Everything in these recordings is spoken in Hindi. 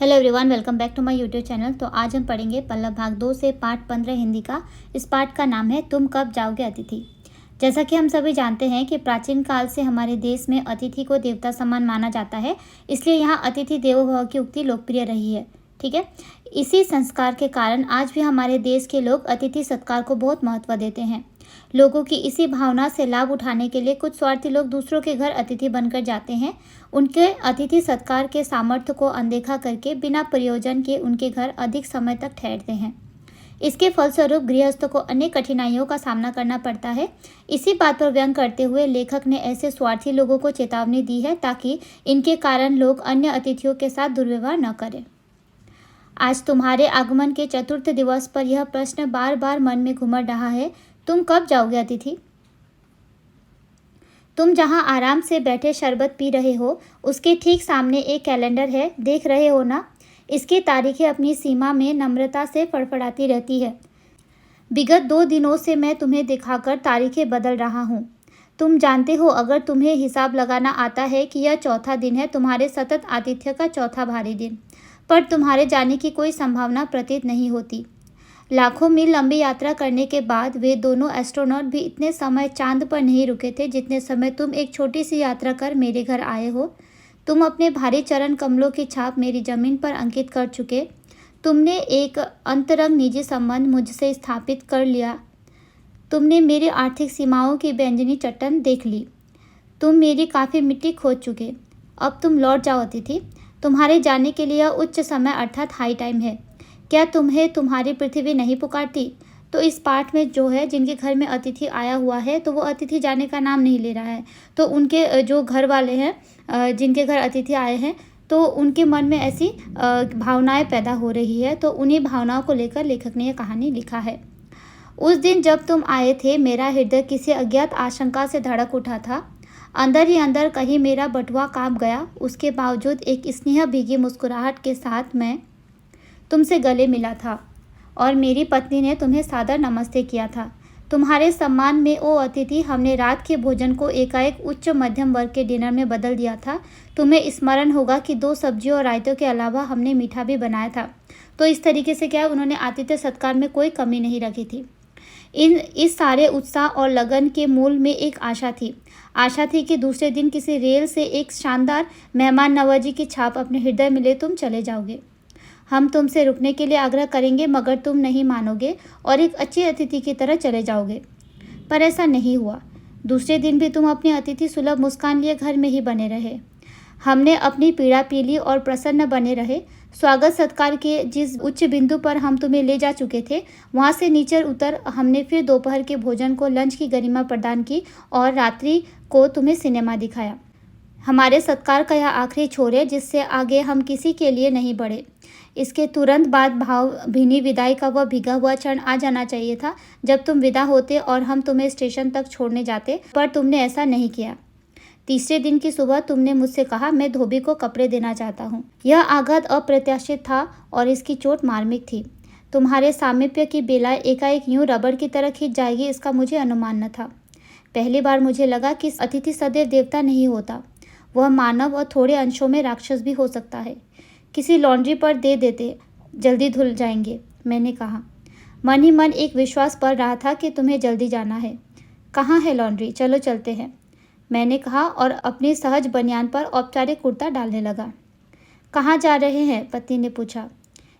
Hello everyone, welcome back to my YouTube channel. तो आज हम पढ़ेंगे पल्लव भाग 2 से पाठ 15 हिंदी का। इस पाठ का नाम है तुम कब जाओगे अतिथि। जैसा कि हम सभी जानते हैं कि प्राचीन काल से हमारे देश में अतिथि को देवता समान माना जाता है, इसलिए यहाँ अतिथि देवो भव की उक्ति लोकप्रिय रही है। ठीक है, इसी संस्कार के कारण आज भी हमारे देश के लोग अतिथि सत्कार को बहुत महत्व देते हैं। लोगों की इसी भावना से लाभ उठाने के लिए कुछ स्वार्थी लोग दूसरों के घर अतिथि बनकर जाते हैं। उनके अतिथि सत्कार के सामर्थ्य को अनदेखा करके बिना प्रयोजन के उनके घर अधिक समय तक ठहरते हैं। इसके फलस्वरूप गृहस्थों को अनेक कठिनाइयों का सामना करना पड़ता है। इसी बात पर व्यंग करते हुए लेखक ने ऐसे स्वार्थी लोगों को चेतावनी दी है ताकि इनके कारण लोग अन्य अतिथियों के साथ दुर्व्यवहार न करें। आज तुम्हारे आगमन के चतुर्थ दिवस पर यह प्रश्न बार बार मन में घुमड़ रहा है, तुम कब जाओगे अतिथि। तुम जहां आराम से बैठे शरबत पी रहे हो, उसके ठीक सामने एक कैलेंडर है, देख रहे हो ना। इसकी तारीखें अपनी सीमा में नम्रता से फड़फड़ाती रहती है। विगत 2 दिनों से मैं तुम्हें दिखाकर तारीखें बदल रहा हूँ। तुम जानते हो, अगर तुम्हें हिसाब लगाना आता है कि यह चौथा दिन है, तुम्हारे सतत आतिथ्य का चौथा भारी दिन, पर तुम्हारे जाने की कोई संभावना प्रतीत नहीं होती। लाखों मील लंबी यात्रा करने के बाद वे दोनों एस्ट्रोनॉट भी इतने समय चांद पर नहीं रुके थे जितने समय तुम एक छोटी सी यात्रा कर मेरे घर आए हो। तुम अपने भारी चरण कमलों की छाप मेरी जमीन पर अंकित कर चुके। तुमने एक अंतरंग निजी संबंध मुझसे स्थापित कर लिया। तुमने मेरी आर्थिक सीमाओं की व्यंजनी चट्टन देख ली। तुम मेरी काफ़ी मिट्टी खोद चुके। अब तुम लौट जाओ अतिथि। तुम्हारे जाने के लिए उच्च समय अर्थात हाई टाइम है। क्या तुम्हें तुम्हारी पृथ्वी नहीं पुकारती। तो इस पाठ में जो है, जिनके घर में अतिथि आया हुआ है, तो वो अतिथि जाने का नाम नहीं ले रहा है। तो उनके जो घर वाले हैं, जिनके घर अतिथि आए हैं, तो उनके मन में ऐसी भावनाएं पैदा हो रही है। तो उन्हीं भावनाओं को लेकर लेखक ने यह कहानी लिखा है। उस दिन जब तुम आए थे, मेरा हृदय किसी अज्ञात आशंका से धड़क उठा था। अंदर ही अंदर कहीं मेरा बटुआ कांप गया। उसके बावजूद एक स्नेह भीगी मुस्कुराहट के साथ मैं तुमसे गले मिला था और मेरी पत्नी ने तुम्हें सादर नमस्ते किया था। तुम्हारे सम्मान में ओ अतिथि, हमने रात के भोजन को एकाएक उच्च मध्यम वर्ग के डिनर में बदल दिया था। तुम्हें स्मरण होगा कि 2 सब्जियों और रायतों के अलावा हमने मीठा भी बनाया था। तो इस तरीके से क्या, उन्होंने आतिथ्य सत्कार में कोई कमी नहीं रखी थी। इस सारे उत्साह और लगन के मूल में एक आशा थी। आशा थी कि दूसरे दिन किसी रेल से एक शानदार मेहमान नवाजी की छाप अपने हृदय में ले तुम चले जाओगे। हम तुमसे रुकने के लिए आग्रह करेंगे, मगर तुम नहीं मानोगे और एक अच्छे अतिथि की तरह चले जाओगे। पर ऐसा नहीं हुआ। दूसरे दिन भी तुम अपनी अतिथि सुलभ मुस्कान लिए घर में ही बने रहे। हमने अपनी पीड़ा पी ली और प्रसन्न बने रहे। स्वागत सत्कार के जिस उच्च बिंदु पर हम तुम्हें ले जा चुके थे, वहाँ से नीचे उतर हमने फिर दोपहर के भोजन को लंच की गरिमा प्रदान की और रात्रि को तुम्हें सिनेमा दिखाया। हमारे सत्कार का यह आखिरी छोर है, जिससे आगे हम किसी के लिए नहीं बढ़े। इसके तुरंत बाद भावभीनी विदाई का वह भीगा हुआ क्षण आ जाना चाहिए था, जब तुम विदा होते और हम तुम्हें स्टेशन तक छोड़ने जाते, पर तुमने ऐसा नहीं किया। तीसरे दिन की सुबह तुमने मुझसे कहा, मैं धोबी को कपड़े देना चाहता हूँ। यह आघात अप्रत्याशित था और इसकी चोट मार्मिक थी। तुम्हारे सामीप्य की बेला एकाएक यूं रबड़ की तरह खिंच जाएगी, इसका मुझे अनुमान न था। पहली बार मुझे लगा कि अतिथि सदैव देवता नहीं होता, वह मानव और थोड़े अंशों में राक्षस भी हो सकता है। किसी लॉन्ड्री पर दे देते, जल्दी धुल जाएंगे, मैंने कहा। मन ही मन एक विश्वास पड़ रहा था कि तुम्हें जल्दी जाना है। कहाँ है लॉन्ड्री, चलो चलते हैं, मैंने कहा और अपनी सहज बनियान पर औपचारिक कुर्ता डालने लगा। कहाँ जा रहे हैं, पत्नी ने पूछा।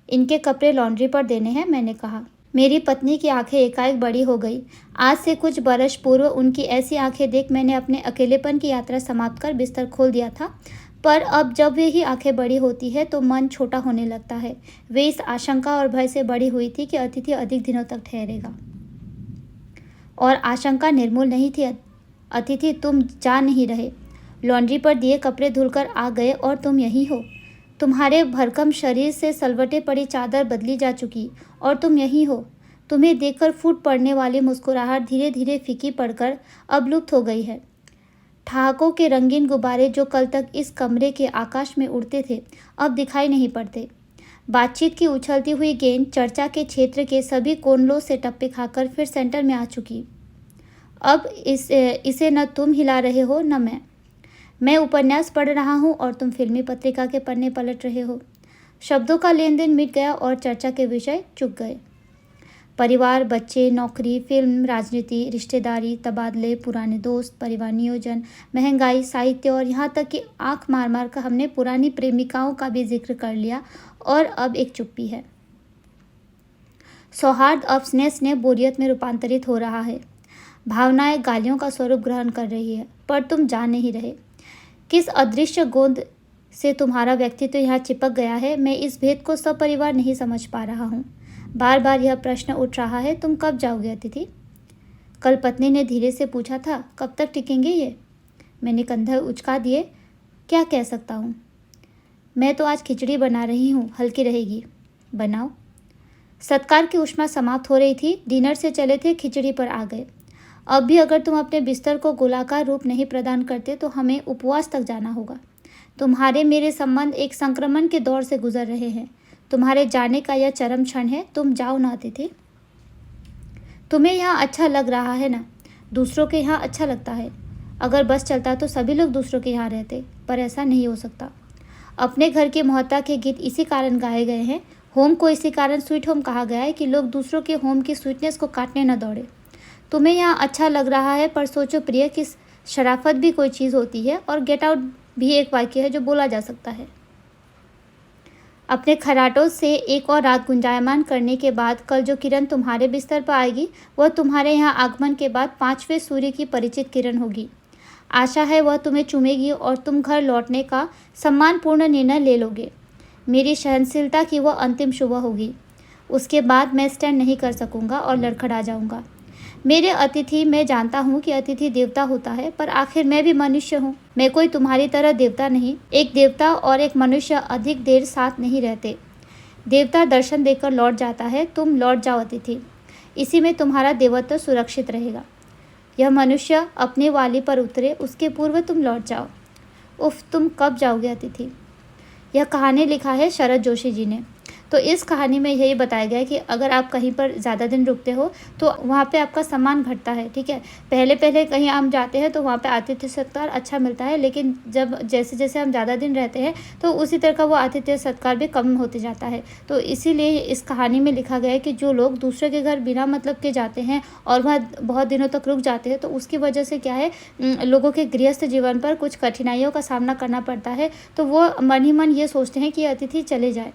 इनके कपड़े लॉन्ड्री पर देने हैं, मैंने कहा। मेरी पत्नी की आंखें एकाएक बड़ी हो गई। आज से कुछ बरस पूर्व उनकी ऐसी आंखें देख मैंने अपने अकेलेपन की यात्रा समाप्त कर बिस्तर खोल दिया था, पर अब जब वे ही आंखें बड़ी होती है तो मन छोटा होने लगता है। वे इस आशंका और भय से बड़ी हुई थी कि अतिथि अधिक दिनों तक ठहरेगा, और आशंका निर्मूल नहीं थी। अतिथि तुम जा नहीं रहे। लॉन्ड्री पर दिए कपड़े धुलकर आ गए और तुम यही हो। तुम्हारे भरकम शरीर से सलवटे पड़ी चादर बदली जा चुकी और तुम यही हो। तुम्हें देखकर फूट पड़ने वाली मुस्कुराहट धीरे धीरे फीकी पड़कर अब लुप्त हो गई है। ठहाकों के रंगीन गुब्बारे जो कल तक इस कमरे के आकाश में उड़ते थे, अब दिखाई नहीं पड़ते। बातचीत की उछलती हुई गेंद चर्चा के क्षेत्र के सभी कोनलों से टप्पे खाकर फिर सेंटर में आ चुकी। अब इसे न तुम हिला रहे हो न मैं उपन्यास पढ़ रहा हूँ और तुम फिल्मी पत्रिका के पन्ने पलट रहे हो। शब्दों का लेन देन मिट गया और चर्चा के विषय चुक गए। परिवार, बच्चे, नौकरी, फिल्म, राजनीति, रिश्तेदारी, तबादले, पुराने दोस्त, परिवार नियोजन, महंगाई, साहित्य और यहाँ तक कि आंख मार मार कर हमने पुरानी प्रेमिकाओं का भी जिक्र कर लिया और अब एक चुप्पी है। सौहार्द अब स्नेह स्नेह बोरियत में रूपांतरित हो रहा है। भावनाएं गालियों का स्वरूप ग्रहण कर रही है, पर तुम जान नहीं रहे किस अदृश्य गोंद से तुम्हारा व्यक्तित्व यहाँ चिपक गया है। मैं इस भेद को सपरिवार नहीं समझ पा रहा हूँ। बार बार यह प्रश्न उठ रहा है, तुम कब जाओगे अतिथि? कल पत्नी ने धीरे से पूछा था, कब तक टिकेंगे ये? मैंने कंधे उचका दिए। क्या कह सकता हूँ? मैं तो आज खिचड़ी बना रही हूँ, हल्की रहेगी। बनाओ। सत्कार की ऊष्मा समाप्त हो रही थी। डिनर से चले थे, खिचड़ी पर आ गए। अब भी अगर तुम अपने बिस्तर को गोलाकार रूप नहीं प्रदान करते तो हमें उपवास तक जाना होगा। तुम्हारे मेरे संबंध एक संक्रमण के दौर से गुजर रहे हैं। तुम्हारे जाने का यह चरम क्षण है। तुम जाओ ना अतिथि। तुम्हें यहाँ अच्छा लग रहा है ना? दूसरों के यहाँ अच्छा लगता है। अगर बस चलता तो सभी लोग दूसरों के यहाँ रहते, पर ऐसा नहीं हो सकता। अपने घर की मोहता के गीत इसी कारण गाए गए हैं। होम को इसी कारण स्वीट होम कहा गया है कि लोग दूसरों के होम की स्वीटनेस को काटने न दौड़े। तुम्हें यहाँ अच्छा लग रहा है, पर सोचो प्रिय कि शराफत भी कोई चीज़ होती है और गेट आउट भी एक वाक्य है जो बोला जा सकता है। अपने खराटों से एक और रात गुंजायमान करने के बाद कल जो किरण तुम्हारे बिस्तर पर आएगी वह तुम्हारे यहाँ आगमन के बाद 5वें सूर्य की परिचित किरण होगी। आशा है वह तुम्हें चूमेगी और तुम घर लौटने का सम्मानपूर्ण निर्णय ले लोगे। मेरी सहनशीलता की वह अंतिम सुबह होगी। उसके बाद मैं स्टैंड नहीं कर सकूंगा और लड़खड़ा जाऊंगा। मेरे अतिथि, मैं जानता हूँ कि अतिथि देवता होता है, पर आखिर मैं भी मनुष्य हूँ। मैं कोई तुम्हारी तरह देवता नहीं। एक देवता और एक मनुष्य अधिक देर साथ नहीं रहते। देवता दर्शन देकर लौट जाता है, तुम लौट जाओ अतिथि। इसी में तुम्हारा देवत्व सुरक्षित रहेगा। यह मनुष्य अपने वाली पर उतरे, उसके पूर्व तुम लौट जाओ। उफ, तुम कब जाओगे अतिथि? यह कहानी लिखा है शरद जोशी जी ने। तो इस कहानी में यही बताया गया है कि अगर आप कहीं पर ज़्यादा दिन रुकते हो तो वहाँ पे आपका सम्मान घटता है। ठीक है, पहले पहले कहीं हम जाते हैं तो वहाँ पे आतिथ्य सत्कार अच्छा मिलता है, लेकिन जब जैसे जैसे हम ज़्यादा दिन रहते हैं तो उसी तरह का वो आतिथ्य सत्कार भी कम होते जाता है। तो इसीलिए इस कहानी में लिखा गया है कि जो लोग दूसरे के घर बिना मतलब के जाते हैं और वह बहुत दिनों तक रुक जाते हैं तो उसकी वजह से क्या है, लोगों के गृहस्थ जीवन पर कुछ कठिनाइयों का सामना करना पड़ता है। तो वो मन ही मन ये सोचते हैं कि अतिथि चले जाए।